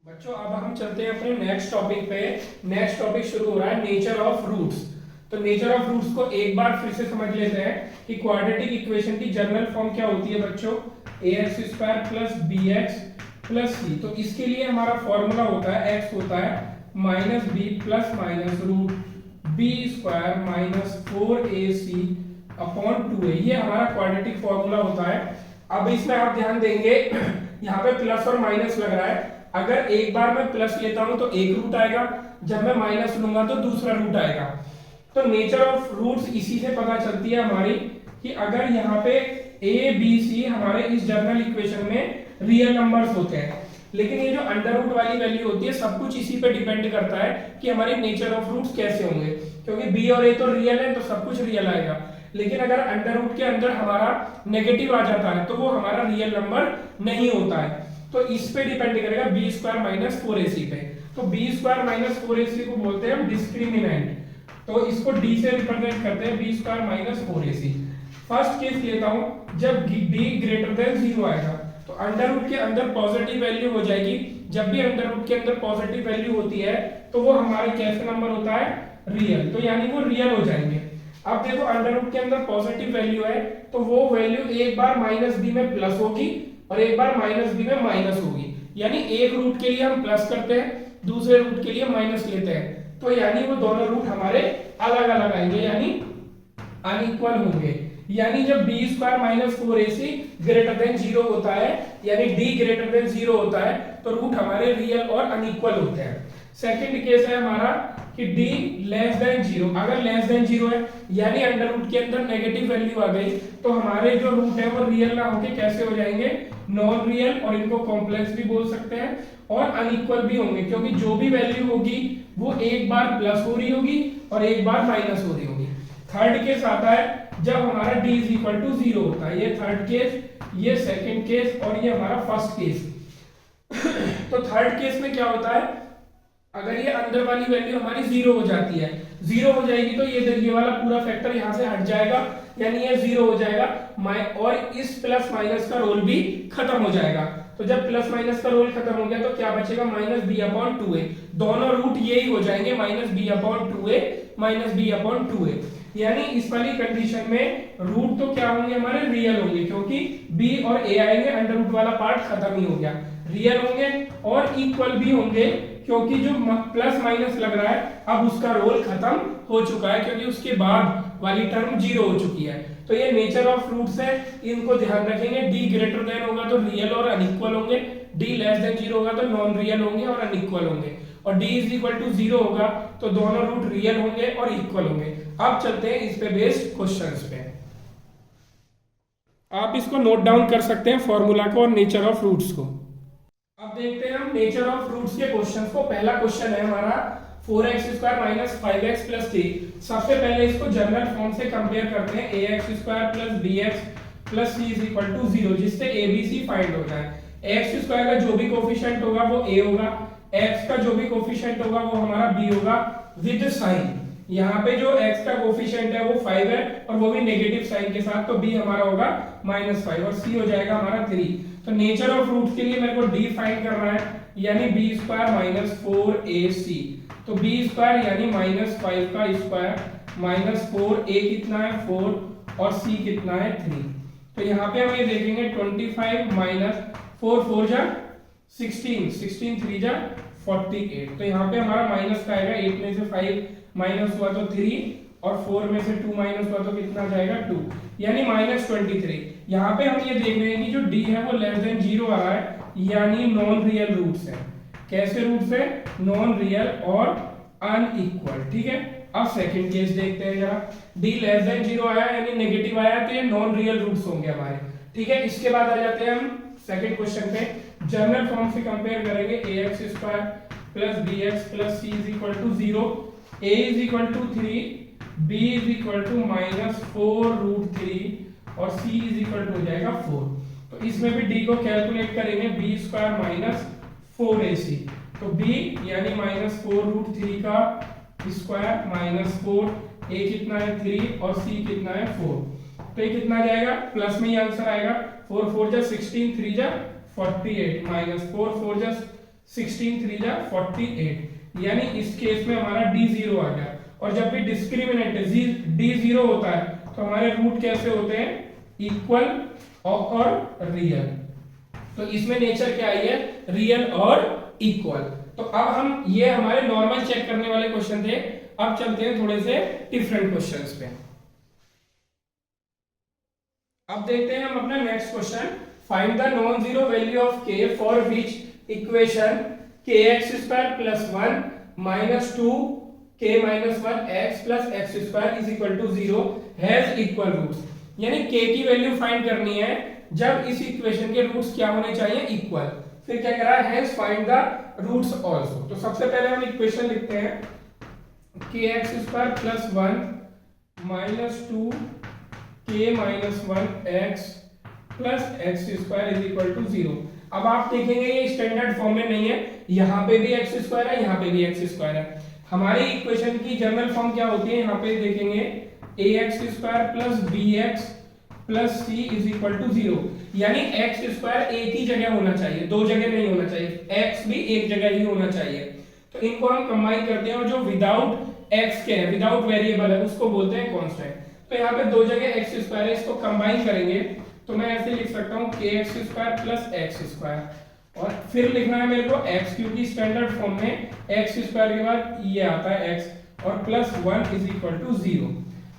बच्चों अब हम चलते हैं अपने नेक्स्ट टॉपिक पे। नेक्स्ट टॉपिक शुरू हो रहा है नेचर ऑफ रूट्स। तो नेचर ऑफ रूट्स को एक बार फिर से समझ लेते हैं कि क्वाड्रेटिक इक्वेशन की जनरल फॉर्म क्या होती है बच्चों, ax square plus bx plus c। तो इसके लिए हमारा फॉर्मूला होता है x होता है minus b plus minus root b square minus 4ac upon 2a। ये हमारा क्वाड्रेटिक फॉर्मूला होता है। अब इसमें आप ध्यान देंगे यहाँ पे प्लस और माइनस लग रहा है। अगर एक बार मैं प्लस लेता हूं तो एक रूट आएगा, जब मैं माइनस लूंगा तो दूसरा रूट आएगा। तो नेचर ऑफ रूट्स इसी से पता चलती है हमारी कि अगर यहाँ पे ए बी सी हमारे इस जनरल इक्वेशन में रियल नंबर्स होते हैं, लेकिन ये जो अंडर रूट वाली वैल्यू होती है सब कुछ इसी पे डिपेंड करता है कि हमारी नेचर ऑफ रूट्स कैसे होंगे। क्योंकि बी और ए तो रियल है तो सब कुछ रियल आएगा, लेकिन अगर अंडर रूट के अंदर हमारा नेगेटिव आ जाता है तो वो हमारा रियल नंबर नहीं होता है। तो इस पे डिपेंड करेगा बी स्क्वायर माइनस 4ac पे। तो बी स्क्वायर माइनस 4ac को बोलते हैं हम डिस्क्रिमिनेंट। तो इसको डी से रिप्रेजेंट करते हैं b square minus 4ac। First case लेता हूं जब d ग्रेटर देन 0 आएगा तो अंडर रूट के अंदर पॉजिटिव वैल्यू हो जाएगी। जब भी अंडर रूट के अंदर पॉजिटिव वैल्यू होती है तो वो हमारे कैसे नंबर होता है, रियल। तो यानी वो रियल हो जाएंगे। अब देखो अंडर रूट के अंदर पॉजिटिव वैल्यू है तो वो वैल्यू एक बार माइनस बी में प्लस होगी और एक बार माइनस बी में माइनस होगी। यानी एक रूट के लिए हम प्लस करते हैं, दूसरे रूट के लिए माइनस लेते हैं, तो यानी वो दोनों रूट हमारे अलग अलग आएंगे, यानी अनइक्वल होंगे। यानी जब b square minus 4ac greater than 0 होता है, यानी d ग्रेटर देन 0 होता है, तो रूट हमारे रियल और अनइक्वल होते हैं। सेकंड केस है हमारा कि d लेस देन 0। अगर लेस देन 0 है यानी अंडर रूट के अंदर नेगेटिव वैल्यू आ गई तो हमारे जो रूट है वो रियल ना होके कैसे हो जाएंगे, नॉन रियल, और इनको कॉम्प्लेक्स भी बोल सकते हैं, और अनइक्वल भी होंगे। क्योंकि जो भी वैल्यू होगी वो एक बार प्लस हो रही होगी और एक बार माइनस हो रही होगी। थर्ड केस आता है जब हमारा d इज इक्वल टू 0 होता है। ये थर्ड केस, ये सेकंड केस और ये हमारा फर्स्ट केस। तो थर्ड केस में क्या होता है, अगर ये अंदर वाली वैल्यू हमारी 0 हो जाती है, 0 हो जाएगी तो ये वाला पूरा फैक्टर यहाँ से हट जाएगा, यानी ये 0 हो जाएगा और इस प्लस माइनस का रोल भी खत्म हो जाएगा। तो जब प्लस माइनस का रोल खत्म हो गया तो क्या बचेगा, माइनस बी अपॉन 2a। दोनों रूट यही हो जाएंगे, minus b upon 2a minus b upon 2a। यानी इस वाली कंडीशन में रूट तो क्या होंगे, हमारे रियल होंगे, क्योंकि b और a आएंगे, अंडर रूट वाला पार्ट खत्म ही हो गया। रियल होंगे और इक्वल भी होंगे, क्योंकि जो प्लस माइनस लग रहा है अब उसका रोल खत्म हो चुका है, क्योंकि उसके बाद वाली टर्म 0 हो चुकी है। तो ये नेचर ऑफ रूट्स है, इनको ध्यान रखेंगे। d ग्रेटर देन होगा तो रियल और अनइक्वल होंगे, d लेस देन 0 होगा तो नॉन रियल होंगे और अनइक्वल होंगे, और d इज इक्वल टू 0 होगा तो दोनों रूट रियल होंगे और इक्वल होंगे। अब चलते हैं इस पे बेस्ड क्वेश्चंस पे। आप इसको नोट डाउन कर सकते हैं फॉर्मूला को और नेचर ऑफ रूट्स को। अब देखते हैं हम नेचर ऑफ रूट्स के क्वेश्चंस को। पहला क्वेश्चन है हमारा 4x square minus 5x plus 3। सबसे पहले इसको जनरल फॉर्म से कंपेयर करते हैं, ax square plus bx plus c is equal to 0, जिससे abc फाइंड हो जाए। x स्क्वायर का जो भी कोफिशिएंट होगा वो a होगा, x का जो भी कोफिशिएंट होगा वो हमारा b होगा विद साइन। यहाँ पे जो x का कोफिशिएंट है वो 5 है और वो भी नेगेटिव साइन के साथ, तो b हमारा होगा -5 और c हो जाएगा हमारा 3। तो नेचर ऑफ रूट के लिए मेरे को d फाइंड करना है, यानी b स्क्वायर माइनस 4ac। तो b स्क्वायर यानी -5 का स्क्वायर माइनस 4a कितना है 4 और c कितना है 3। तो यहाँ पे हम ये देखेंगे 25 माइनस 4 4 जा 16, 16 3 जा 48। तो यहाँ पे हमारा माइनस का आएगा, 8 में से 5 माइनस हुआ तो 3 और 4 में से 2 माइनस हुआ तो कितना जाएगा 2, यानी -23। यहाँ पे हम ये देख रहे हैं कि जो d है वो लेस देन 0 आ रहा है, यानी नॉन रियल रूट्स है। कैसे रूट्स है, नॉन रियल और अनइक्वल। ठीक है, अब सेकंड केस देखते हैं जरा। d लेस देन 0 आया यानी नेगेटिव आया, तो ये नॉन रियल रूट्स होंगे हमारे। ठीक है, इसके बाद आ जाते हैं हम सेकंड क्वेश्चन पे। जनरल फॉर्म से कंपेयर करेंगे, ax square plus bx plus c is equal to 0, a is equal to 3, b is equal to -4 root 3 और c इज इक्वल टू हो जाएगा 4। तो इसमें भी d को कैलकुलेट करेंगे, b स्क्वायर माइनस 4ac। तो b यानी -4 रूट 3 का स्क्वायर माइनस 4, a कितना है 3 और c कितना है 4। तो ये कितना जाएगा, प्लस में ही आंसर आएगा, 4 4 जा 16 3 जा 48 -4 4 जा 16 3 जा 48, यानी इस केस में हमारा डी जीरो आ गया। और जब भी डिस्क्रिमिनेंट डी जीरो होता है तो हमारे रूट कैसे होते हैं, इक्वल और रियल। तो इसमें नेचर क्या आई है, रियल और इक्वल। तो अब हम, ये हमारे नॉर्मल चेक करने वाले क्वेश्चन थे। अब चलते हैं थोड़े से डिफरेंट क्वेश्चंस पे। अब देखते हैं हम अपना next question, find the non zero value of k for which equation kx² plus 1 minus 2k minus 1 x plus x² is equal to 0 has equal roots. यानी k की वैल्यू फाइंड करनी है जब इस इक्वेशन के रूट्स क्या होने चाहिए, इक्वल। फिर क्या करा है, has find the roots also. तो सबसे पहले हम इक्वेशन लिखते हैं kx² plus 1 minus 2k minus 1 x plus x² is equal to 0। अब आप देखेंगे ये स्टैंडर्ड फॉर्म में नहीं है, यहाँ पे भी x² है, यहाँ पे भी x² है। हमारी इक्वेशन की जनरल फॉर्म क्या होती है, यहाँ पे देखेंगे ax² plus bx plus c is equal to 0। यानी x² एक ही जगह होना चाहिए, दो जगह नहीं होना चाहिए, x भी एक जगह ही होना चाहिए। तो इनको हम कंबाइन करते हैं और जो विदाउट x के है, विदाउट वेरिएबल है, उसको बोलते हैं कांस्टेंट। तो यहाँ पे दो जगह x² है, इसको कंबाइन करेंगे तो मैं ऐसे लिख सकता हूँ kx² प्लस x², और फिर लिखना है मेरे को x, क्योंकि स्टैंडर्ड फॉर्म में x² के बाद ये आता है x, और प्लस 1 इज इक्वल टू 0।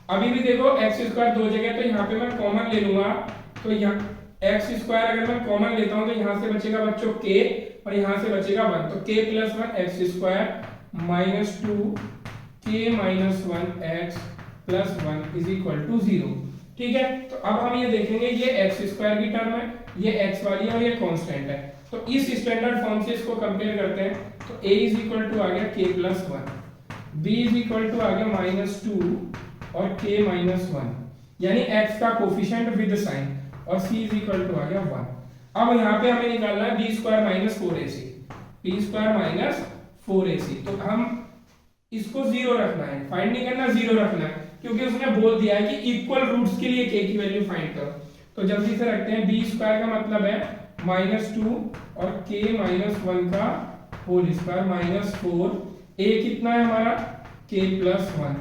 अभी भी देखो x² दो जगह, तो यहाँ पे मैं कॉमन ले लूंगा। तो यहाँ x² अगर मैं कॉमन लेता हूँ तो यहाँ से बचेगा बच्चों k, और यहाँ से बचेगा 1, तो k plus 1 x² minus 2k minus 1 x plus 1 is equal to 0। ठीक है, तो अब हम ये देखेंगे, ये x² की टर्म है, ये x वाली है, और ये कांस्टेंट है। तो इस स्टैंडर्ड फॉर्म से इसको कंपेयर करते हैं। तो a इज इक्वल टू आ गया k plus 1, b is equal to आ गया माइनस 2 और k माइनस 1, यानी x का कोफिशिएंट विद साइन, और c इज इक्वल टू आ गया 1। अब यहाँ पे हमें निकालना है b² minus 4ac, b² minus 4ac। तो हम इसको 0 रखना है, फाइंड नहीं करना, 0 रखना है, क्योंकि उसने बोल दिया है कि इक्वल रूट्स के लिए k की वैल्यू फाइंड करो। तो जल्दी से रखते हैं, b² का मतलब है माइनस 2 और k माइनस 1 का होल स्क्वायर माइनस 4, a कितना है हमारा k प्लस 1,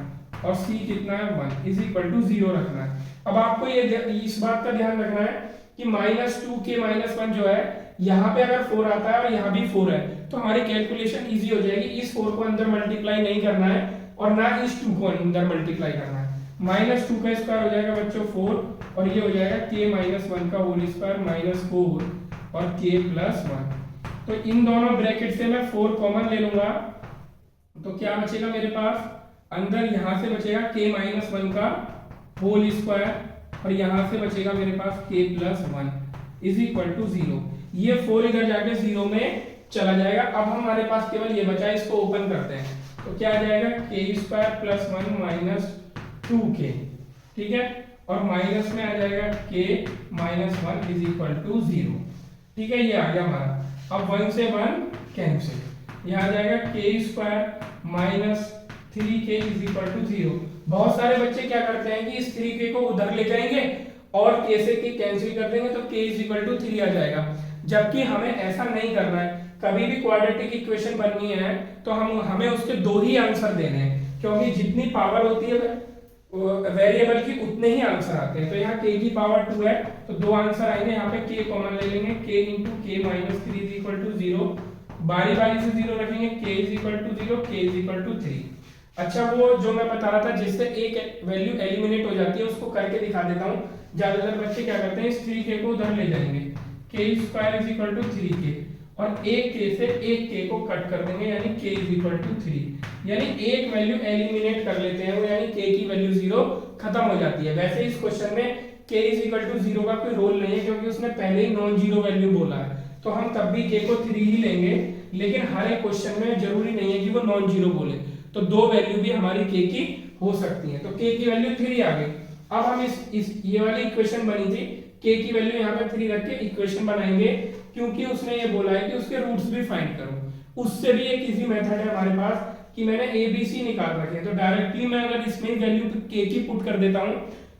और c कितना है 1 इज इक्वल टू 0 रखना है। अब आपको ये इस बात का ध्यान रखना है कि माइनस 2k माइनस 1 जो है, यहाँ पे अगर 4 आता है और यहाँ भी 4 है, तो हमारी कैलकुलेशन इजी हो जाएगी। इस 4 को अंदर मल्टीप्लाई नहीं करना है और ना इस 2 को अंदर मल्टीप्लाई करना है। माइनस 2 का स्क्वायर हो जाएगा बच्चों 4, और ये हो जाएगा k माइनस 1 का होल स्क्वायर माइनस 4 और k प्लस 1। तो इन दोनों ब्रैकेट से मैं 4 कॉमन ले लूंगा, तो क्या बचेगा मेरे पास, अंदर यहाँ से बचेगा k माइनस 1 का होल स्क्वायर, और यहाँ से बचेगा मेरे पास k plus 1 is equal to 0। ये 4 इधर जाके 0 में चला जाएगा। अब हमारे पास केवल ये बचा है, इसको ओपन करते हैं, तो क्या आ जाएगा k² प्लस 1 माइनस 2k, ठीक है, और माइनस में आ जाएगा k minus 1 is equal to 0। ठीक है, ये आ गया हमारा। अब 1 से 1 कैंसिल, यहाँ आ जाएगा k² minus 3k is equal to 0। बहुत सारे बच्चे क्या करते हैं कि इस 3k को उधर ले जाएंगे और k से k कैंसिल कर देंगे, तो k इज इक्वल टू 3 आ जाएगा, जबकि हमें ऐसा नहीं करना है। कभी भी क्वाड्रेटिक इक्वेशन बननी है तो हमें उसके दो ही आंसर देने हैं, क्योंकि जितनी पावर होती है वेरिएबल की उतने ही आंसर आते हैं। तो यहाँ k की पावर 2 है, तो दो आंसर आएंगे, यहाँ पे k कॉमन ले लेंगे, k into k minus 3 is equal to 0, बारी बारी से 0 रखेंगे, k is equal to 0, k is equal to 3। अच्छा, वो जो मैं बता रहा था जिससे एक वैल्यू एलिमिनेट हो जाती है, उसको करके दिखा देता हूँ। ज्यादातर बच्चे क्या करते हैं, इस 3k को उधर ले जाएंगे, k² is equal to 3k, और एक k से एक k को कट कर देंगे, यानी k इज इक्वल टू 3, यानी एक वैल्यू एलिमिनेट कर लेते हैं, वो यानी k की वैल्यू 0 खत्म हो जाती है। वैसे इस क्वेश्चन में k इज इक्वल टू 0 का कोई रोल नहीं है, क्योंकि उसने पहले ही नॉन जीरो वैल्यू बोला है, तो हम तब भी k को 3 ही लेंगे। लेकिन हर एक क्वेश्चन में जरूरी नहीं है कि वो नॉन जीरो बोले, तो दो वैल्यू भी हमारी k की हो सकती है। तो k की वैल्यू 3 आ गई। अब हम इस ये वाली इक्वेशन बनी थी, k की वैल्यू यहाँ पे 3 रख के इक्वेशन बनाएंगे, क्योंकि उसने ये बोला है कि उसके रूट्स भी फाइंड करो। उससे भी एक इजी मेथड है हमारे पास कि मैंने ABC निकाल रखे हैं, तो डायरेक्टली मैं अगर इसमें वैल्यू k की पुट कर देता हूँ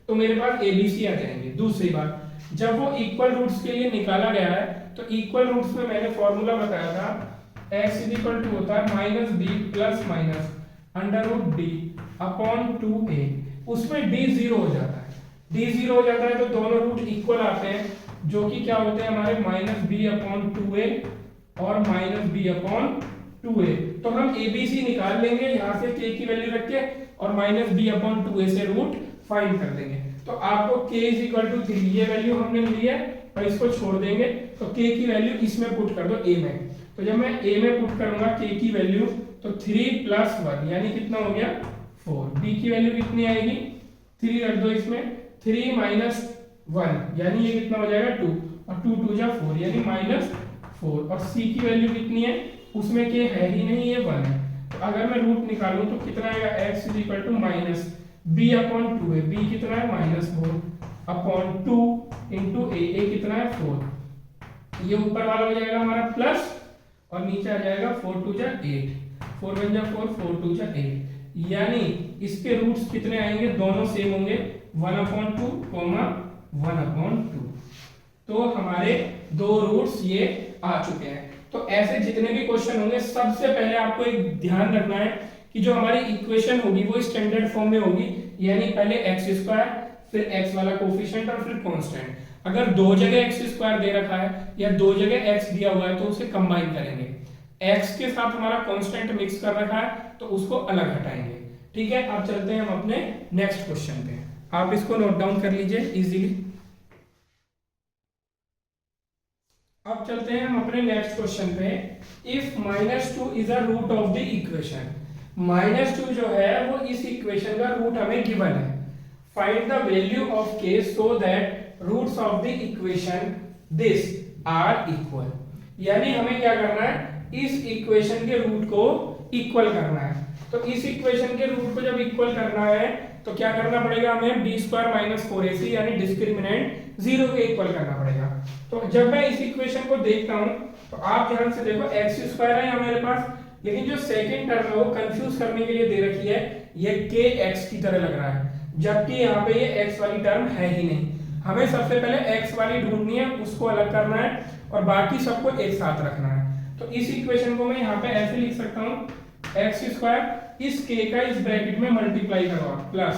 तो मेरे पास ABC आ जाएंगे। दूसरी बात, जब वो इक्वल रूट्स के लिए निकाला गया है, तो इक्वल रूट्स में मैंने फॉर्मूला बताया था x इज इक्वल टू होता है minus b plus minus under root d upon 2a। उसमें d जीरो हो जाता है, d जीरो हो जाता है तो दोनों रूट इक्वल आते हैं, जो कि क्या होते हैं हमारे माइनस बी अपॉन 2a और माइनस बी अपॉन 2a। तो हम abc निकाल लेंगे यहाँ से k की वैल्यू रख के और माइनस बी अपॉन 2a से रूट फाइंड कर देंगे। तो आपको k इज इक्वल टू 3 ये वैल्यू हमने ली है और इसको छोड़ देंगे, तो k की वैल्यू इसमें पुट कर दो a में। तो जब मैं a में पुट करूंगा k की वैल्यू तो 3 प्लस 1 यानी कितना हो गया 4। b की वैल्यू कितनी आएगी 3 रख दो इसमें, 3 माइनस 1 यानी ये कितना हो जाएगा 2 और 2 2 जा 4 यानी माइनस 4। और c की वैल्यू कितनी है उसमें k है ही नहीं, ये 1 है। तो अगर मैं रूट निकालूं तो कितना आएगा x is equal to minus b upon 2a, b कितना है माइनस 4 अपॉन 2 इंटू a कितना है 4। ये ऊपर वाला हो जाएगा हमारा प्लस और नीचे आ जाएगा 4 2 जा 8, 4 1 जा 4, 4 2 जा 8, यानी इसके रूट्स कितने आएंगे दोनों सेम होंगे 1 अपॉन 2 1 अपॉन 2। तो हमारे दो रूट्स ये आ चुके हैं। तो ऐसे जितने भी क्वेश्चन होंगे सबसे पहले आपको एक ध्यान रखना है कि जो हमारी इक्वेशन होगी वो स्टैंडर्ड फॉर्म में होगी, यानी पहले एक्स स्क्वायर फिर x वाला कोफिशिएंट और फिर कांस्टेंट। अगर दो जगह एक्स स्क्वायर दे रखा है या दो जगह x दिया हुआ है तो उसे कंबाइन करेंगे, x के साथ हमारा कांस्टेंट मिक्स कर रखा है तो उसको अलग हटाएंगे। ठीक है, अब चलते हैं हम अपने नेक्स्ट क्वेश्चन पे, आप इसको नोट डाउन कर लीजिए इजीली। अब चलते हैं हम अपने नेक्स्ट क्वेश्चन पे। If -2 is a root of the equation, -2 जो है वो इस इक्वेशन का रूट हमें गिवन है। Find the value of k so that roots of the equation this are equal. यानी हमें क्या करना है इस इक्वेशन के रूट को इक्वल करना है। तो इस इक्वेशन के रूट को जब इक्वल करना है तो क्या करना पड़ेगा हमें b स्क्वायर माइनस 4ac यानी डिस्क्रिमिनेंट 0 के इक्वल करना पड़ेगा। तो जब मैं इस इक्वेशन को देखता हूं तो आप ध्यान से देखो x स्क्वायर है यहाँ मेरे पास, लेकिन जो सेकंड टर्म है वो कंफ्यूज करने के लिए दे रखी है, ये kx की तरह लग रहा है, जबकि यहाँ पे ये x वाली टर्म है ही नहीं। हमें सबसे पहले x वाली ढूंढनी है, उसको अलग करना है और बाकी सबको एक साथ रखना है। तो इस इक्वेशन को मैं यहाँ पे ऐसे लिख सकता हूँ एक्स स्क्वायर इस k का इस ब्रैकेट में मल्टीप्लाई करवा प्लस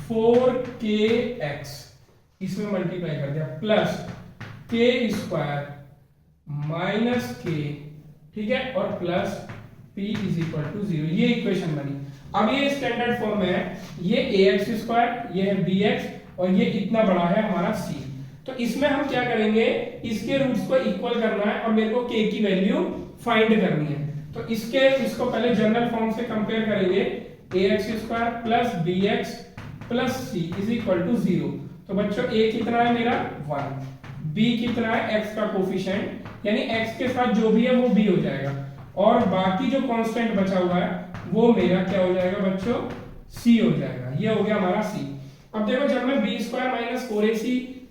4kx इसमें मल्टीप्लाई कर दिया plus k square minus k, ठीक है, और plus p is equal to 0। ये इक्वेशन बनी। अब ये स्टैंडर्ड फॉर्म में है, ये ax स्क्वायर, ये है bx और ये इतना बड़ा है हमारा c। तो इसमें हम क्या करेंगे इसके रूट्स को इक्वल करना है और मेरे को k की वैल्यू फाइंड करनी है। तो इसको पहले जनरल फॉर्म से कंपेयर करेंगे, ax square plus bx plus c is equal to 0। तो बच्चों a कितना है मेरा 1, b कितना है x का कोफिशिएंट यानी x के साथ जो भी है वो b हो जाएगा और बाकी जो कांस्टेंट बचा हुआ है वो मेरा क्या हो जाएगा बच्चों c हो जाएगा। ये हो गया हमारा c। अब देखो जब मैं b स्क्वायर माइनस 4ac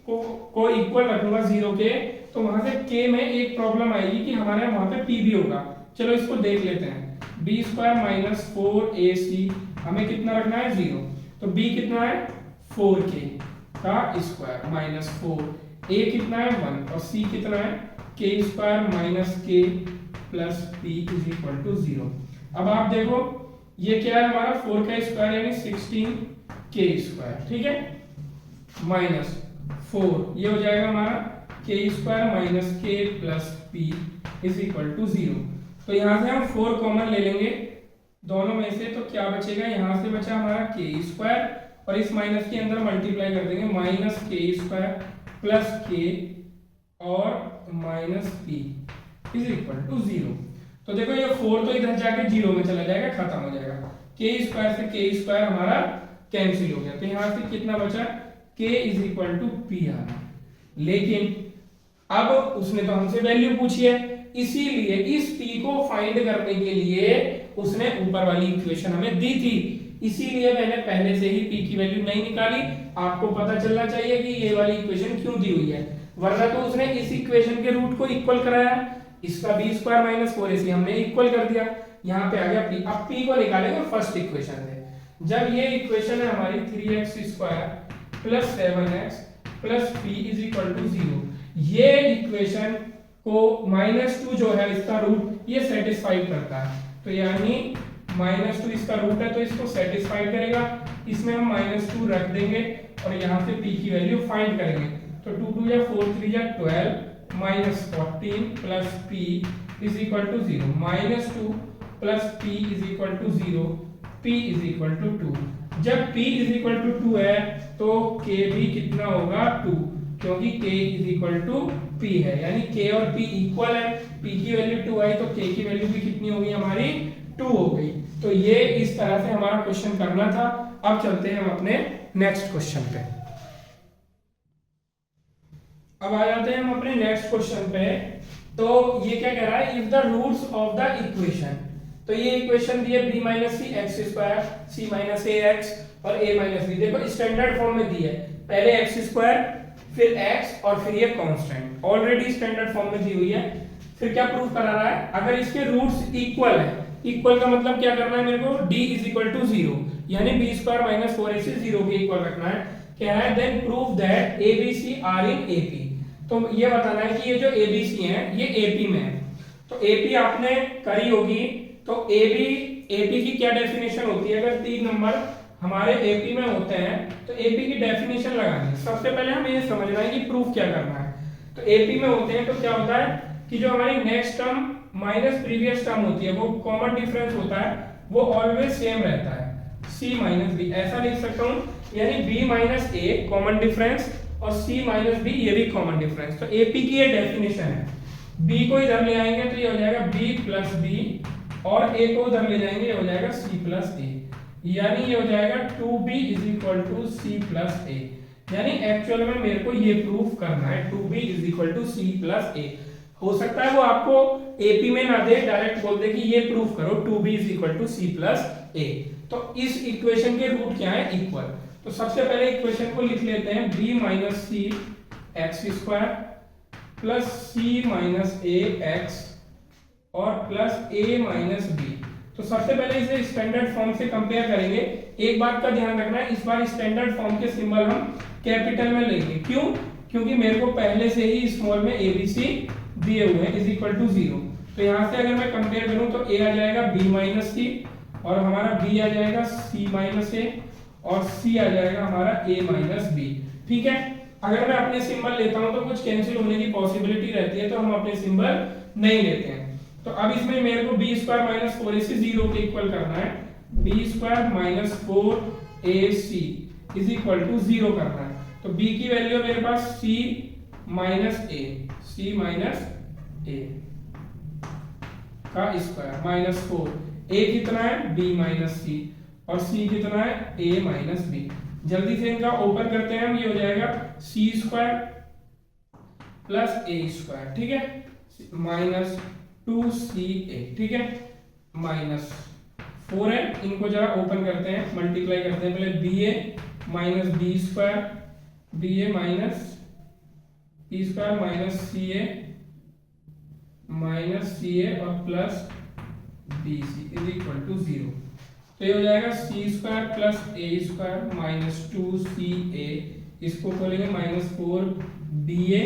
को इक्वल रखूंगा 0 के तो वहां से k में एक प्रॉब्लम आएगी कि हमारे वहां पे p भी होगा। चलो इसको देख लेते हैं। b स्क्वायर माइनस 4ac हमें कितना रखना है 0, तो b कितना है 4k का स्क्वायर माइनस 4, a कितना है 1 और c कितना है k square minus k plus p is equal to 0। अब आप देखो ये क्या है हमारा 4 का स्क्वायर यानी 16k स्क्वायर, ठीक है, माइनस 4 ये हो जाएगा हमारा k square minus k plus p is equal to 0। तो यहाँ से हम 4 कॉमन ले लेंगे दोनों में से, तो क्या बचेगा यहाँ से बचा हमारा k स्क्वायर और इस माइनस के अंदर मल्टीप्लाई कर देंगे minus k square plus k और minus p is equal to 0। तो देखो ये 4 तो इधर जाके 0 में चला जाएगा, खत्म हो जाएगा, k स्क्वायर से k स्क्वायर हमारा कैंसिल हो गया। तो यहाँ से कितना बचा k is equal to p आना। लेकिन अब उसने तो हमसे वैल्यू पूछी है, इसीलिए इस p को फाइंड करने के लिए उसने ऊपर वाली इक्वेशन हमें दी थी, इसीलिए मैंने पहले से ही p की वैल्यू नहीं निकाली। आपको पता चलना चाहिए कि ये वाली इक्वेशन क्यों दी हुई है, वरना तो उसने इस इक्वेशन के रूट को इक्वल कराया, इसका b स्क्वायर माइनस 4ac हमने इक्वल कर दिया, यहाँ पे आ गया p। अब p को निकालेंगे फर्स्ट इक्वेशन से। जब ये इक्वेशन है हमारी 3x square plus 7x plus p is equal to 0, ये इक्वेशन को -2 जो है इसका रूट ये सेटिस्फाई करता है, तो यानी -2 इसका रूट है तो इसको सेटिस्फाई करेगा। इसमें हम -2 रख देंगे और यहाँ से p की वैल्यू फाइंड करेंगे। तो 2 2 या 4 3 या 12 -14 plus p is equal to 0, -2 plus p is equal to 0, p is equal to 2। जब p इज इक्वल टू 2 है तो k भी कितना होगा 2, क्योंकि k is equal to p है, यानी k और p इक्वल है। p की वैल्यू 2 आई तो k की वैल्यू भी कितनी होगी हमारी 2 हो गई। तो ये इस तरह से हमारा क्वेश्चन करना था। अब चलते हैं हम अपने नेक्स्ट क्वेश्चन पे। अब आ जाते हैं हम अपने नेक्स्ट क्वेश्चन पे। तो ये क्या कह रहा है, if the roots of the equation, तो ये इक्वेशन दी है b minus c x square c minus a x और a माइनस बी, देखो स्टैंडर्ड फॉर्म में दी है, पहले एक्स स्क्वायर फिर x और फिर ये कांस्टेंट ऑलरेडी स्टैंडर्ड फॉर्म में दी हुई है। फिर क्या प्रूव करा रहा है, अगर इसके रूट्स इक्वल है, इक्वल का मतलब क्या करना है मेरे को, d इज इक्वल टू 0, यानी b स्क्वायर माइनस 4ac 0 के इक्वल रखना है। कह रहा है then prove that abc are in AP, तो ये बताना है कि ये जो abc है ये AP में है। तो AP आपने करी होगी, तो AP की क्या डेफिनेशन होती है, अगर 3 नंबर हमारे AP में होते हैं तो AP की डेफिनेशन लगानी है। सबसे पहले हमें ये समझना है कि प्रूफ क्या करना है। तो AP में होते हैं तो क्या होता है कि जो हमारी next term minus previous term होती है वो कॉमन डिफरेंस होता है, वो ऑलवेज सेम रहता है, c माइनस बी, ऐसा लिख सकता हूँ, यानी b minus a common difference और c माइनस बी ये भी कॉमन डिफरेंस। तो AP की ये डेफिनेशन है। b को इधर ले आएंगे तो ये हो जाएगा b प्लस बी, और a को उधर ले जाएंगे ये हो जाएगा c प्लस a, यानी ये हो जाएगा 2b is equal to c plus a। यानी एक्चुअल में मेरे को ये प्रूफ करना है 2b is equal to c plus a। हो सकता है वो आपको AP में ना दे, डायरेक्ट बोल दे कि ये प्रूफ करो 2b is equal to c plus a। तो इस इक्वेशन के रूट क्या है, इक्वल। तो सबसे पहले इक्वेशन को लिख लेते हैं, b minus c x square plus c minus a x और प्लस a माइनस b। तो सबसे पहले इसे स्टैंडर्ड फॉर्म से कंपेयर करेंगे। एक बात का ध्यान रखना है, इस बार स्टैंडर्ड फॉर्म के सिंबल हम कैपिटल में लेंगे, क्यों, क्योंकि मेरे को पहले से ही स्मॉल में abc दिए हुए हैं इज इक्वल टू 0। तो यहाँ से अगर मैं कंपेयर करूं तो a आ जाएगा b माइनस सी और हमारा b आ जाएगा c माइनस a और c आ जाएगा हमारा a माइनस b। ठीक है, अगर मैं अपने सिंबल लेता हूं तो कुछ कैंसिल होने की पॉसिबिलिटी रहती है, तो हम अपने सिंबल नहीं लेते हैं। तो अब इसमें मेरे को b स्क्वायर माइनस 4ac 0 के इक्वल करना है, b square minus 4ac is equal to 0 करना है। तो b की वैल्यू मेरे पास c minus a, c minus a का स्क्वायर माइनस 4, a कितना है b माइनस c और c कितना है a माइनस b। जल्दी से इनका ओपन करते हैं हम, ये हो जाएगा c square plus a square, ठीक है, माइनस 2ca, ठीक है, माइनस 4 है। इनको जरा ओपन करते हैं, मल्टीप्लाई करते हैं, पहले ba minus b square, ba minus p square minus ca और plus bc is equal to 0। तो ये हो जाएगा c square plus a square minus 2ca, इसको खोलेंगे minus 4ba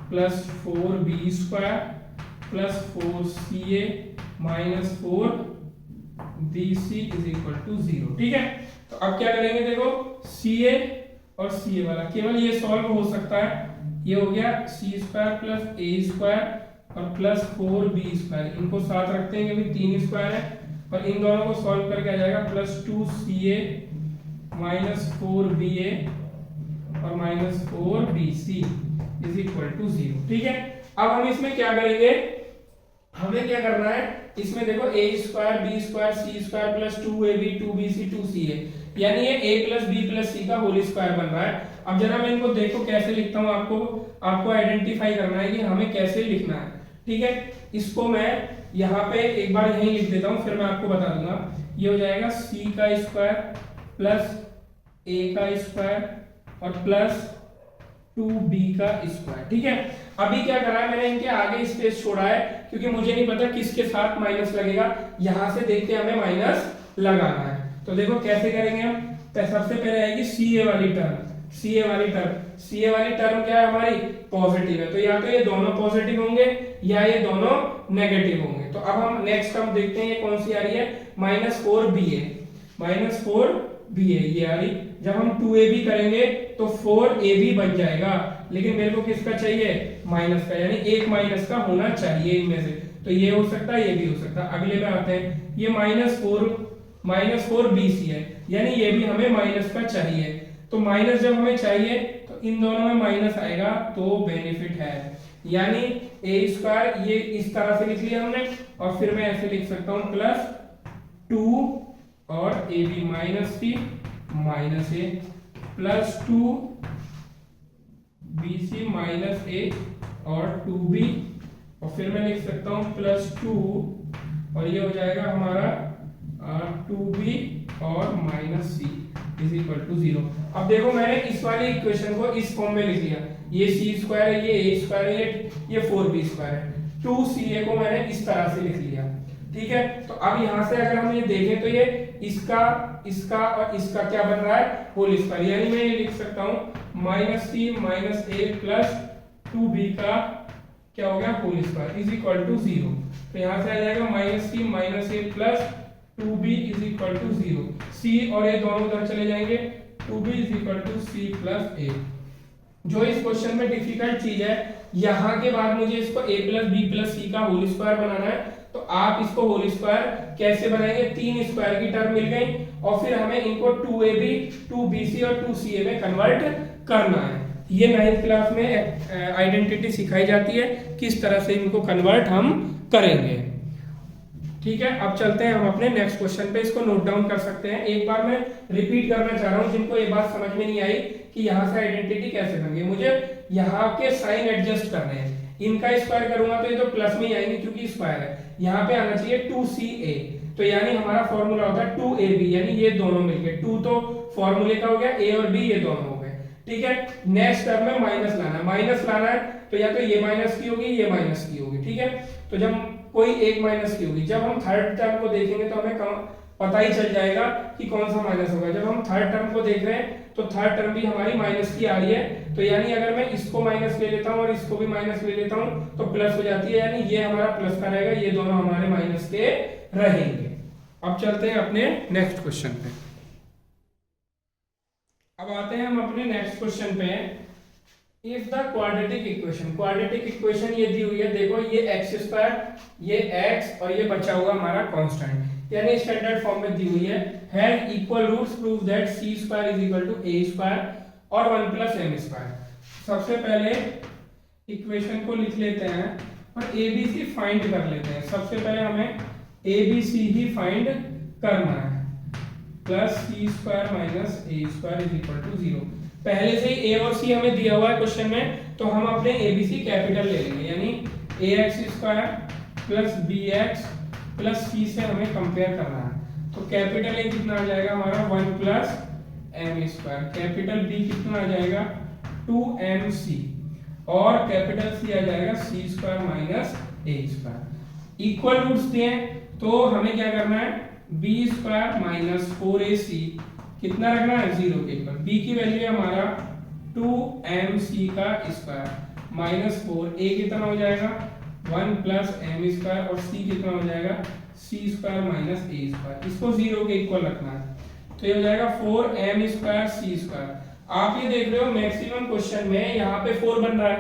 plus 4b square plus 4ca minus 4bc is equal to 0। ठीक है, तो अब क्या करेंगे, देखो ca और ca वाला केवल ये सॉल्व हो सकता है, ये हो गया c square plus a square और प्लस 4b स्क्वायर, इनको साथ रखते हैं क्योंकि 3 स्क्वायर है, और इन दोनों को सॉल्व करके आ जाएगा प्लस 2ca माइनस 4ba और minus 4bc is equal to 0। ठीक है, अब हम इसमें क्या करेंगे, हमें क्या करना है, इसमें देखो a square b square c square plus 2ab 2bc 2ca, यानी ये a plus b plus c का होल स्क्वायर बन रहा है। अब जरा मैं इनको देखो कैसे लिखता हूँ, आपको आइडेंटिफाई करना है कि हमें कैसे लिखना है। ठीक है, इसको मैं यहाँ पे एक बार यहीं लिख देता हूँ, फिर मैं आपको बता दूंगा। ये हो जाएगा c का स्क्वायर प्लस a का स्क्वायर और प्लस 2b का स्क्वायर। ठीक है, अभी क्या करा है मैंने, इनके आगे स्पेस छोड़ा है क्योंकि मुझे नहीं पता किसके साथ माइनस लगेगा, यहां से देखते हमें माइनस लगाना है। तो देखो कैसे करेंगे हम, सबसे पहले आएगी ca वाली टर्म, सी ए वाली टर्म, सी ए वाली टर्म क्या है हमारी, पॉजिटिव है, तो या तो ये दोनों पॉजिटिव होंगे या ये दोनों नेगेटिव होंगे। तो अब हम नेक्स्ट टर्म देखते हैं, ये कौन सी आ रही है, -4ba, -4ba ये आ रही। जब हम 2ab करेंगे तो 4ab बन जाएगा, लेकिन मेरे को किसका चाहिए, माइनस का, यानी एक माइनस का होना चाहिए इनमें से, तो ये हो सकता है, ये भी हो सकता है। अगले में आते हैं, ये -4bc है, यानी ये भी हमें माइनस का चाहिए, तो माइनस जब हमें चाहिए तो इन दोनों में माइनस आएगा, तो बेनिफिट है, यानी a² ये इस तरह से लिख लिया हमने, और फिर मैं ऐसे लिख सकता हूं +2 और ab -c -a +2 bc -a और 2b, और फिर मैं लिख सकता हूं +2 और ये हो जाएगा हमारा 2b और -c = 0। अब देखो मैंने इस वाली इक्वेशन को इस फॉर्म में लिख लिया, ये c² है, ये a² है, ये 4b² है, 2ca को मैंने इस तरह से लिख लिया, ठीक है। तो अब यहाँ से अगर हम ये देखें तो ये इसका और इसका क्या बन रहा है, होल स्क्वायर, यानी मैं ये लिख सकता हूँ -c -a +2b का क्या हो गया, होल स्क्वायर = 0। तो यहाँ से आ जाएगा -c -a +2b = 0, c और a दोनों उधर चले जाएंगे, 2b = c + a। जो इस क्वेश्चन में डिफिकल्ट चीज है, यहाँ के बाद मुझे इसको a + b + c का होल स्क्वायर बनाना है, तो आप इसको होल स्क्वायर कैसे बनाएंगे, 3 स्क्वायर की टर्म मिल गई, और फिर हमें इनको 2ab 2bc और 2ca में कन्वर्ट करना है। ये 9th क्लास में आइडेंटिटी सिखाई जाती है, किस तरह से इनको कन्वर्ट हम करेंगे, ठीक है। अब चलते हैं हम अपने नेक्स्ट क्वेश्चन पे, इसको नोट डाउन कर सकते हैं। एक बार मैं रिपीट करना चाह रहा हूं, जिनको ये बात समझ में नहीं आई कि यहाँ से आइडेंटिटी कैसे बनेगी, मुझे यहाँ के साइन एडजस्ट करने हैं, इनका स्क्वायर करूंगा तो ये तो प्लस में ही आएंगे क्योंकि स्क्वायर है, यहाँ पे आना चाहिए 2ca, तो यानी हमारा फॉर्मूला होता है 2ab, यानी ये दोनों मिलके 2 तो फॉर्मूले का हो गया, a और b ये दोनों हो गए, ठीक है। नेक्स्ट टर्म में माइनस लाना है, तो या तो ये माइनस की होगी, ये माइनस की होगी, ठीक है। तो जब कोई एक माइनस की होगी, जब हम थर्ड टर्म को देखेंगे तो हमें पता ही चल जाएगा कि कौन सा माइनस होगा। जब हम थर्ड टर्म को देख रहे हैं तो थर्ड टर्म भी हमारी माइनस की आ रही है, तो यानी अगर मैं इसको माइनस ले लेता हूं और इसको भी माइनस ले लेता हूं तो प्लस हो जाती है, यानी ये हमारा प्लस का रहेगा, ये दोनों हमारे माइनस के रहेंगे। अब चलते हैं अपने नेक्स्ट क्वेश्चन पे। अब आते हैं हम अपने नेक्स्ट क्वेश्चन पे, इफ द क्वाड्रेटिक इक्वेशन ये दी हुई है, देखो ये x², ये x और ये बचा हुआ हमारा कांस्टेंट, यानी स्टैंडर्ड फॉर्म में दी हुई है, have equal roots, prove that c² = a² और 1 + m²। सबसे पहले इक्वेशन को लिख लेते हैं और abc फाइंड कर लेते हैं। सबसे पहले हमें abc ही फाइंड करना है, +c² - a² = 0। पहले से ही a और c हमें दिया हुआ है क्वेश्चन में, तो हम अपने abc कैपिटल ले लेंगे, यानी ax² + bx + c से हमें कंपेयर करना है, तो कैपिटल A कितना आ जाएगा हमारा 1 + m², कैपिटल B कितना आ जाएगा 2mc और कैपिटल C आ जाएगा c² - a²। इक्वल रूट्स दिए तो हमें क्या करना है, b² - 4ac कितना रखना है, 0 के इक्वल, b की वैल्यू है हमारा 2mc² -4, a कितना हो जाएगा 1 + m² और c कितना हो जाएगा c² - a², इसको 0 के इक्वल रखना है, तो ये हो जाएगा 4m² c²। आप ये देख रहे हो मैक्सिमम क्वेश्चन में यहाँ पे 4 बन रहा है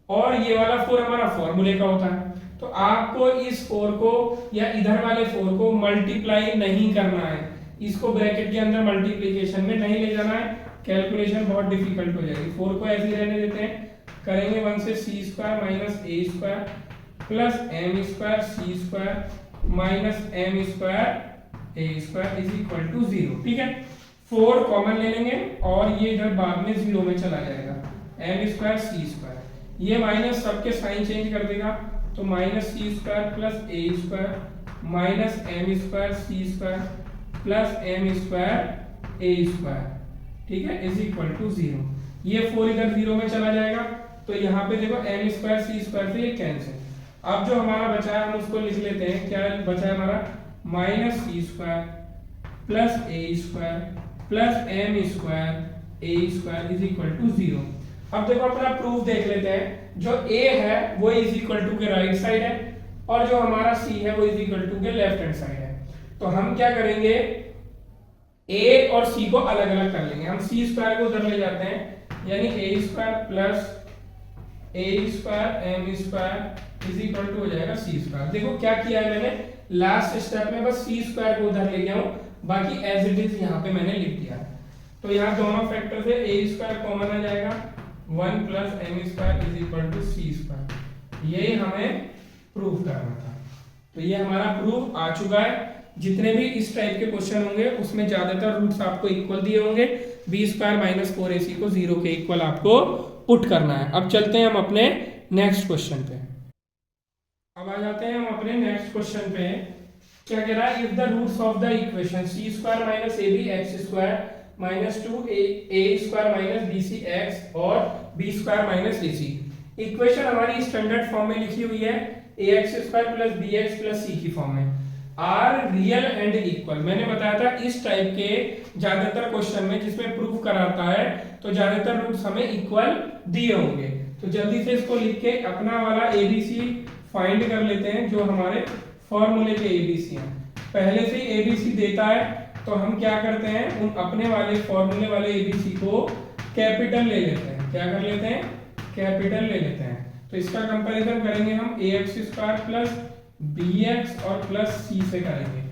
और ये वाला 4 हमारा फॉर्मूले का होता है, तो आपको इस 4 को या इधर वाले 4 को मल्टीप्लाई नहीं करना है, इसको ब्रैकेट के अंदर मल्टीप्लिकेशन में नहीं ले जाना है, कैलकुलेशन बहुत डिफिकल्ट हो जाएगी। 4 को ऐसे ही रहने देते हैं, करेंगे 1 से c² - a² + m² c² - m² a² = 0, ठीक है। 4 कॉमन ले लेंगे और ये इधर बाद में 0 में चला जाएगा, m² c², ये माइनस सबके साइन चेंज कर देगा, तो -c² + a² - m² c² + m² a², ठीक है, = 0। ये 4 इधर 0 में चला जाएगा, तो यहाँ पे देखो m² c² से ये कैंसिल। अब जो हमारा बचा है हम उसको लिख लेते हैं, क्या बचा है हमारा -c² + a² + m² a square is equal to 0। अब देखो अपना प्रूफ देख लेते हैं। जो ए है वो इज इक्वल टू के राइट साइड है और जो हमारा सी है वो इज इक्वल टू के लेफ्ट हैंड साइड है। तो हम क्या करेंगे, ए और सी को अलग अलग कर लेंगे। हम सी स्क्वायर को उधर ले जाते हैं, यानी A square plus A square M square is equal to हो जाएगा सी स्क्वायर। देखो क्या किया है मैंने, लास्ट स्टेप में बस सी स्क्वायर को उधर ले गया हूं, बाकी एज इट इज यहाँ पे मैंने लिख दिया। तो यहाँ दोनों फैक्टर से ए स्क्वायर कॉमन आ जाएगा, 1 plus m square is equal to c square. ये हमें प्रूव करना था। तो ये हमारा प्रूफ आ चुका है। जितने भी इस टाइप के क्वेश्चन होंगे उसमें ज्यादातर रूट्स आपको इक्वल दिए होंगे। बी स्क्वायर माइनस 4ac को 0 के इक्वल आपको पुट करना है। अब चलते हैं हम अपने नेक्स्ट क्वेश्चन पे। अब आ जाते हैं हम अपने नेक्स्ट क्वेश्चन पे। क्या कह रहा है, if the roots of the equation C square minus A B X square minus 2a square minus B C X और बी स्क्वायर माइनस ए सी। इक्वेशन हमारी स्टैंडर्ड फॉर्म में लिखी हुई है, A X square plus B X plus C की form में, are real and equal. मैंने बताया था इस टाइप के ज्यादातर क्वेश्चन में जिसमें प्रूफ कराता है तो ज्यादातर रूट्स हमें इक्वल दिए होंगे। तो जल्दी से इसको लिख के अपना वाला एबीसी फाइंड कर लेते हैं, जो हमारे फॉर्मूले के एबीसी हैं। पहले से एबीसी देता है तो हम क्या करते हैं, उन अपने वाले फॉर्मूले वाले एबीसी को कैपिटल ले लेते हैं। क्या कर लेते हैं, कैपिटल ले लेते हैं। तो इसका कंपैरिजन करेंगे हम A X square plus B X और प्लस सी से करेंगे।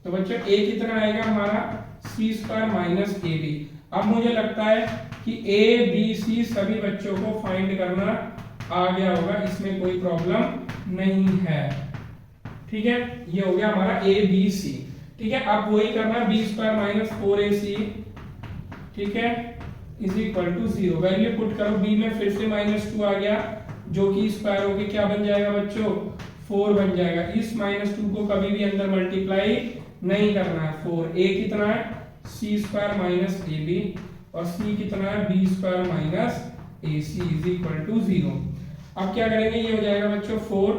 तो बच्चों ए कितना आएगा हमारा, सी स्क्वायर माइनस ए बी। अब मुझे लगता है कि ए बी सी सभी बच्चों को फाइंड करना आ गया होगा, इसमें कोई प्रॉब्लम नहीं है। ठीक है, ये हो गया हमारा ए बी सी। ठीक है, अब वही करना है, बी स्क्वायर माइनस 4ac, ठीक है, is equal to 0। Value put करो, बी में फिर से -2 आ गया जो कि स्क्वायर होके क्या बन जाएगा बच्चों, 4 बन जाएगा। इस -2 को कभी भी अंदर मल्टीप्लाई नहीं करना है। 4 ए कितना है, सी स्क्वायर माइनस ए बी और सी कितना है, b square minus A c is equal to 0। अब क्या करेंगे, ये हो जाएगा बच्चों 4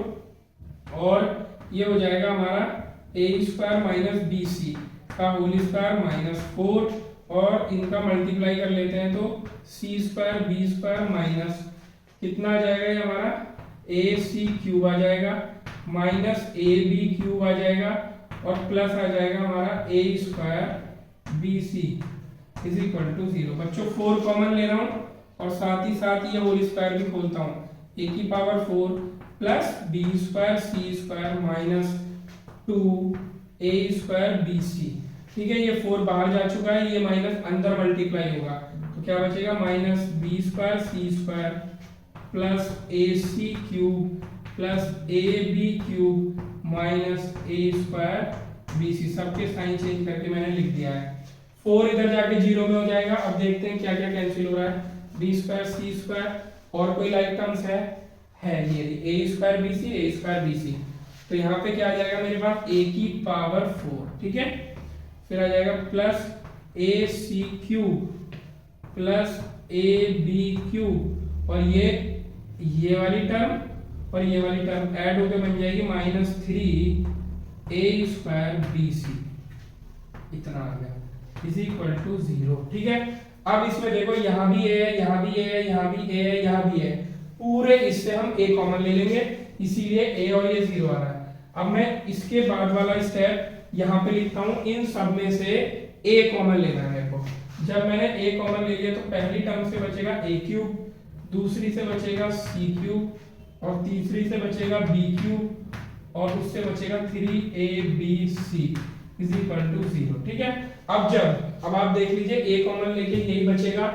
और ये हो जाएगा हमारा ए स्क्वायर माइनस बी सी का होल स्क्वायर माइनस 4 और इनका मल्टीप्लाई कर लेते हैं तो सी स्क्वायर बी स्क्वायर माइनस कितना आ जाएगा, ये हमारा ए सी क्यूब आ जाएगा माइनस ए बी क्यूब आ जाएगा और प्लस आ जाएगा हमारा A square B C is equal to 0। बच्चों 4 कॉमन ले रहा हूँ और साथ ही साथ ये होल स्क्वायर भी खोलता हूँ, ए की power 4 plus b square c square minus 2 ए स्क्वायर बी सी। ठीक है, ये 4 बाहर जा चुका है, ये माइनस अंदर मल्टीप्लाई होगा तो क्या बचेगा, minus b square c square plus a c cube plus a B cube minus a square B c. सबके साइन चेंज करके मैंने लिख दिया है। 4 इधर जाके 0 में हो जाएगा। अब देखते हैं क्या क्या कैंसिल हो रहा है, बी स्क्वायर सी स्क्वायर और कोई लाइक टर्म्स है ये ए स्क्वायर बी सी ए स्क्वायर बी सी। तो यहाँ पे क्या आ जाएगा मेरे पास, ए की पावर 4, ठीक है, फिर आ जाएगा plus a c cube plus a B cube और ये वाली टर्म और ये वाली टर्म ऐड होकर बन जाएगी -3 ए स्क्वायर बी सी, इतना आ गया इज इक्वल टू 0। ठीक है, अब इसमें देखो यहाँ भी ए है, यहाँ भी ए है, यहाँ भी ए है, यहाँ भी है, पूरे इससे हम ए कॉमन ले लेंगे, इसीलिए ए और ये 0 आ रहा है। अब मैं इसके बाद वाला स्टेप यहाँ पे लिखता हूँ, इन सब में से ए कॉमन लेना है मेरे को। जब मैंने ए कॉमन ले लिया तो पहली टर्म से बचेगा ए क्यूब, दूसरी से बचेगा सी क्यूब और तीसरी से बचेगा बी क्यूब और उससे बचेगा 3abc इज इक्वल टू 0। ठीक है, अब आप देख लीजिए ए कॉमन लेके यही बचेगा।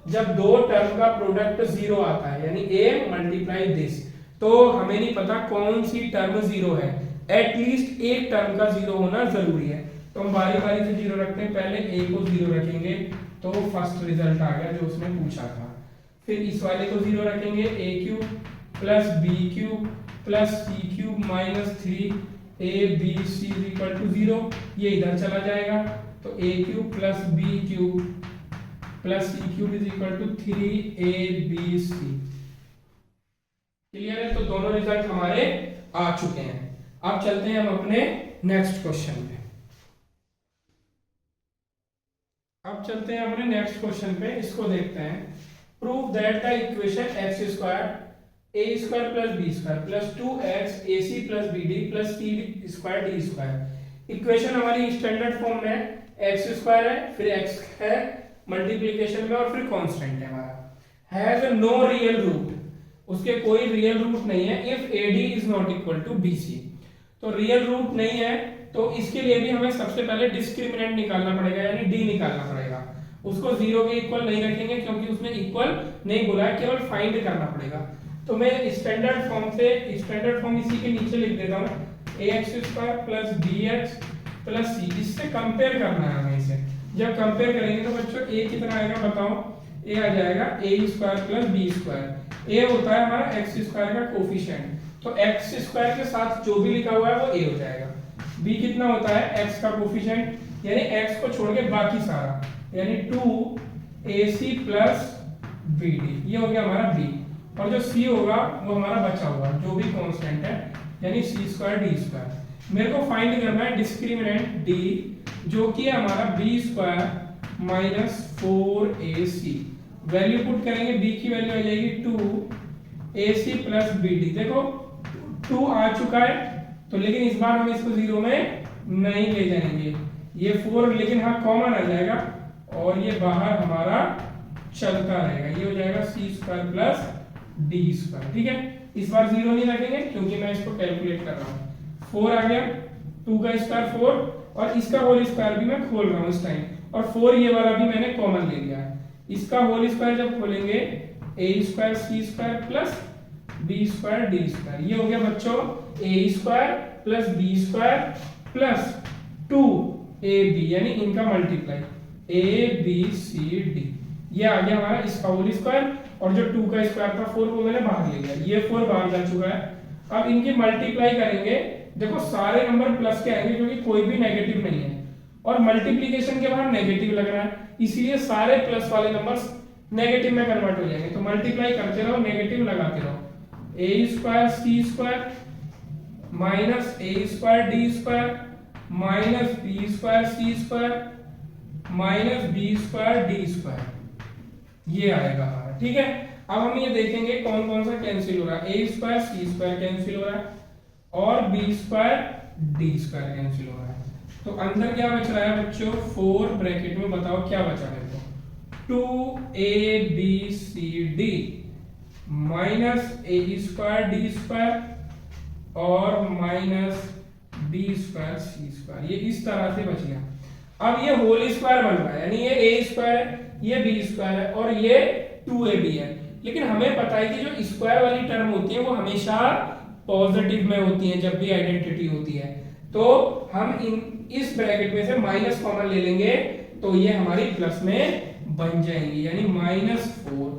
जब दो टर्म का प्रोडक्ट 0 आता है यानी ए मल्टीप्लाई दिस, तो हमें नहीं पता कौन सी टर्म 0 है, एटलीस्ट एक टर्म का 0 होना जरूरी है। तो हम बारी बारी से 0 रखते हैं, पहले ए को 0 रखेंगे तो फर्स्ट रिजल्ट आ गया जो उसने पूछा था। फिर इस वाले को 0 रखेंगे, A cube plus B cube plus C cube minus 3abc is equal to 0, ये इधर चला जाएगा तो A cube plus B cube plus C cube is equal to 3abc। Clear है, तो दोनों रिजल्ट हमारे आ चुके हैं। अब चलते हैं हम अपने नेक्स्ट क्वेश्चन पे। अब चलते हैं अपने नेक्स्ट क्वेश्चन पे, इसको देखते हैं। Prove that the equation x square a square plus b square plus 2x ac plus bd plus c square D square. Equation हमारी स्टैंडर्ड फॉर्म में एक्स स्क्वायर है, फिर x है मल्टीप्लीकेशन में, और फिर कांस्टेंट है हमारा, हैज नो रियल रूट, उसके कोई रियल रूट नहीं है। If AD is not equal to BC, तो रियल रूट नहीं है, तो इसके लिए भी हमें सबसे पहले डिस्क्रिमिनेंट निकालना पड़ेगा, यानी डी निकालना पड़ेगा। उसको जीरो के इक्वल नहीं रखेंगे क्योंकि उसने इक्वल नहीं बोला है, केवल फाइंड करना पड़ेगा। तो मैं स्टैंडर्ड फॉर्म इसी के नीचे लिख देता हूँ, ax square plus bx plus c, इससे कंपेयर करना है हमें इसे। जब कंपेयर करेंगे तो बच्चों a कितना आएगा बताओ, a आ जाएगा a square plus b square. a होता है हमारा x स्क्वायर का कोफिशिएंट, तो x स्क्वायर के साथ जो भी लिखा हुआ है वो a हो जाएगा। b कितना होता है x का कोफिशिएंट, यानी x को छोड़ के बाकी सारा, यानी 2ac प्लस bd, ये हो गया हमारा b। और जो c होगा वो हमारा बचा हुआ जो भी कांस्टेंट है, यानी c स्क्वायर डी स्क्वायर। मेरे को फाइंड करना है डिस्क्रिमिनेंट d, जो कि है हमारा b square minus 4ac। Value put करेंगे, b की वैल्यू आ जाएगी 2ac प्लस bd। देखो 2 आ चुका है, तो लेकिन इस बार हम इसको जीरो में नहीं ले जाएंगे, ये 4 लेकिन हाँ कॉमन आ जाएगा, और ये बाहर हमारा चलता रहेगा, ये हो जाएगा c square plus D square. ठीक है, इस बार जीरो नहीं रखेंगे क्योंकि मैं इसको कैलकुलेट कर रहा हूँ। 4 आ गया, 2 का स्क्वायर 4, और इसका होल स्क्वायर भी मैं खोल रहा हूँ इस टाइम, और 4 ये वाला भी मैंने कॉमन ले लिया है। इसका होल स्क्वायर जब खोलेंगे a square c square plus b square D square, ये हो गया बच्चों a square plus b square plus 2ab, यानी इनका multiply a b c d, ये आ गया हमारा इसका होल स्क्वायर। और जो 2 का स्क्वायर था 4 वो मैंने बाहर ले लिया, ये 4 बाहर जा चुका है। अब इनकी मल्टीप्लाई करेंगे, देखो सारे नंबर प्लस के आएंगे क्योंकि कोई भी नेगेटिव नहीं है, और मल्टीप्लिकेशन के बाहर नेगेटिव लग रहा है, इसलिए सारे प्लस वाले नंबर्स नेगेटिव में कन्वर्ट हो जाएंगे। तो मल्टीप्लाई करते रहो, नेगेटिव लगाते रहो, a square c square minus a square D square minus b square c square minus b square D square, ये आएगा हमारा। ठीक है, अब हम ये देखेंगे कौन कौन सा कैंसिल हो रहा है, a square c square cancel हो रहा है, और b square D square cancel हो रहा है। तो अंदर क्या बच रहा है बच्चों, 4 ब्रैकेट में बताओ क्या बचा है, 2abcd minus a square D square और minus b square c square, ये इस तरह से बच गया। अब ये होल स्क्वायर बन रहा है, यानी ये a स्क्वायर है, ये b स्क्वायर है, और ये 2ab है। लेकिन हमें पता है कि जो स्क्वायर वाली टर्म होती है वो हमेशा पॉजिटिव में होती है जब भी आइडेंटिटी होती है, तो हम इस ब्रैकेट में से माइनस कॉमन ले लेंगे, तो ये हमारी प्लस में बन जाएंगी, यानी -4।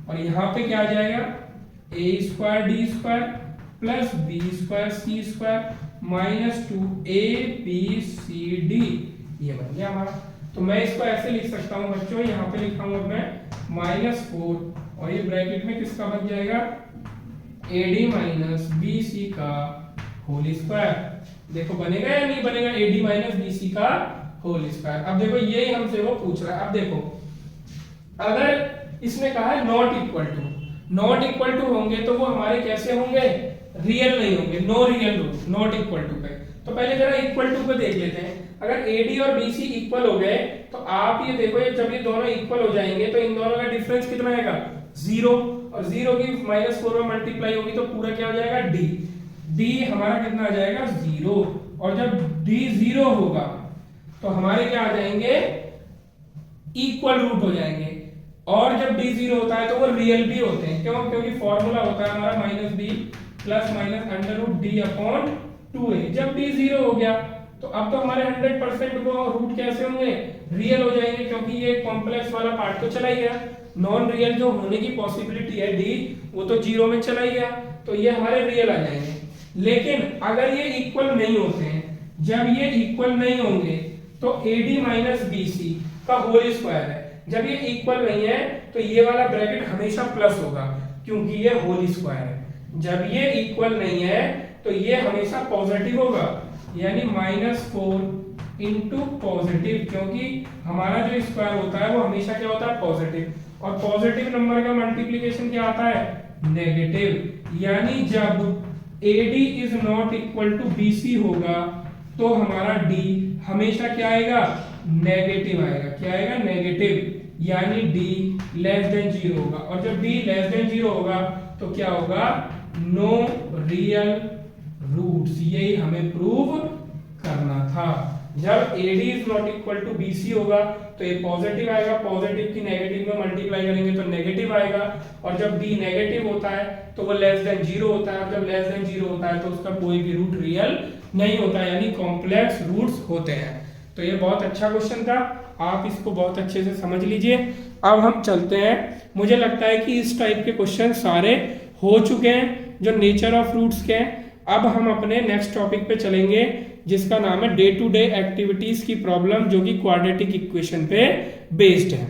और यहाँ पे क्या आ जाएगा, a square D square plus b square c square minus 2abcd, ये बन गया हमारा। तो मैं इसको ऐसे लिख सकता हूँ बच्चों, यहाँ पे लिखा हूँ मैं -4, और ये ब्रैकेट में किसका बन जाएगा, AD माइनस BC का होल स्क्वायर। देखो बनेगा या नहीं बनेगा, AD माइनस BC का होल स्क्वायर। अब देखो यही हमसे वो पूछ रहा है। अब देखो अगर इसने कहा है नॉट इक्वल टू होंगे तो वो हमारे कैसे होंगे, रियल नहीं होंगे, no real root, not equal to पे। तो पहले जरा इक्वल टू पे देख लेते हैं। अगर AD और BC इक्वल हो गए तो आप ये देखो, ये जब ये दोनों इक्वल हो जाएंगे तो इन दोनों का डिफरेंस कितना आएगा, 0, और 0 की -4 में मल्टीप्लाई होगी तो पूरा क्या हो जाएगा, D हमारा कितना आ जाएगा, 0। और जब D 0 होगा तो हमारे क्या आ जाएंगे, इक्वल रूट हो जाएंगे। और जब D 0 होता है तो वो रियल भी होते हैं, क्यों, क्योंकि फॉर्मूला होता है हमारा -b प्लस माइनस √d/2a। जब D 0 हो गया तो अब तो हमारे 100% वो रूट कैसे होंगे, रियल हो जाएंगे, क्योंकि ये कॉम्प्लेक्स वाला पार्ट तो चला ही गया। नॉन रियल जो होने की पॉसिबिलिटी है D, वो तो 0 में चला ही गया, तो ये हमारे रियल आ जाएंगे। लेकिन अगर ये इक्वल नहीं होते हैं, जब ये इक्वल नहीं होंगे तो AD माइनस BC का होल स्क्वायर है, जब ये इक्वल नहीं है तो ये वाला ब्रैकेट हमेशा प्लस होगा क्योंकि ये होल स्क्वायर है। जब ये इक्वल नहीं है तो ये हमेशा पॉजिटिव होगा, यानी -4 इंटू पॉजिटिव, क्योंकि हमारा जो स्क्वायर होता है वो हमेशा क्या होता है पॉजिटिव, और पॉजिटिव नंबर का मल्टीप्लीकेशन क्या आता है नेगेटिव। यानी जब AD is not equal to BC होगा तो हमारा D हमेशा क्या आएगा नेगेटिव आएगा। क्या आएगा नेगेटिव, यानी D लेस देन 0 होगा, और जब D लेस देन 0 होगा तो क्या होगा नो रियल रूट्स। यही हमें प्रूव करना था। जब AD is not equal to BC होगा तो ये पॉजिटिव आएगा, पॉजिटिव की नेगेटिव में मल्टीप्लाई करेंगे तो नेगेटिव आएगा, और जब D नेगेटिव होता है तो वो लेस देन 0 होता है, और जब लेस देन 0 होता है तो उसका कोई भी रूट रियल नहीं होता, यानी कॉम्प्लेक्स रूट्स होते हैं। तो ये बहुत अच्छा क्वेश्चन था, आप इसको बहुत अच्छे से समझ लीजिए। अब हम चलते हैं, मुझे लगता है कि इस टाइप के क्वेश्चन सारे हो चुके हैं जो नेचर ऑफ रूट्स के हैं। अब हम अपने नेक्स्ट टॉपिक पे चलेंगे जिसका नाम है डे टू डे एक्टिविटीज की प्रॉब्लम, जो कि क्वाड्रेटिक इक्वेशन पे बेस्ड है।